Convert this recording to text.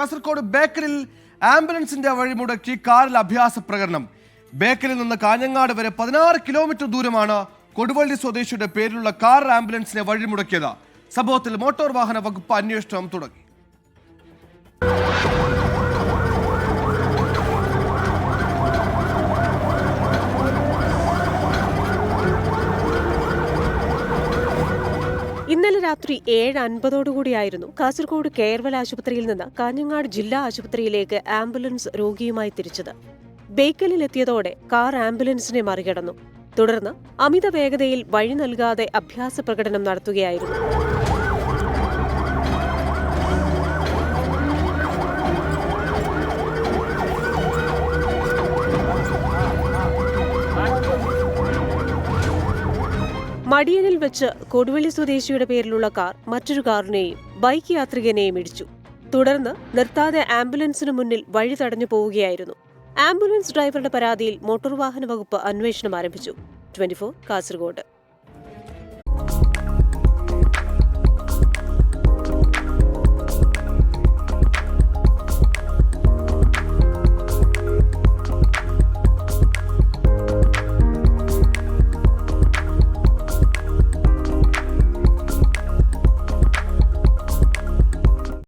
കാസർഗോഡ് ബേക്കലിൽ ആംബുലൻസിന്റെ വഴിമുടക്കി കാറിൽ അഭ്യാസ പ്രകടനം. ബേക്കലിൽ നിന്ന് കാഞ്ഞങ്ങാട് വരെ 16 കിലോമീറ്റർ ദൂരമാണ് കൊടുവള്ളി സ്വദേശിയുടെ പേരിലുള്ള കാർ ആംബുലൻസിനെ വഴിമുടക്കിയത്. സംഭവത്തിൽ മോട്ടോർ വാഹന വകുപ്പ് അന്വേഷണം തുടങ്ങി. ഇന്നലെ രാത്രി 7:50 കാസർഗോഡ് കെയർവെൽ ആശുപത്രിയിൽ നിന്ന് കാഞ്ഞങ്ങാട് ജില്ലാ ആശുപത്രിയിലേക്ക് ആംബുലൻസ് രോഗിയുമായി തിരിച്ചത്. ബേക്കലിലെത്തിയതോടെ കാർ ആംബുലൻസിനെ മറികടന്നു. തുടർന്ന് അമിത വേഗതയിൽ വഴി നൽകാതെ അഭ്യാസ പ്രകടനം നടത്തുകയായിരുന്നു. മടിയനിൽ വെച്ച് കൊടുവള്ളി സ്വദേശിയുടെ പേരിലുള്ള കാർ മറ്റൊരു കാറിനെയും ബൈക്ക് യാത്രികനെയും ഇടിച്ചു. തുടർന്ന് നിർത്താതെ ആംബുലൻസിന് മുന്നിൽ വഴി തടഞ്ഞു പോവുകയായിരുന്നു. ആംബുലൻസ് ഡ്രൈവറുടെ പരാതിയിൽ മോട്ടോർ വാഹന വകുപ്പ് അന്വേഷണം ആരംഭിച്ചു. 24 കാസർഗോഡ്.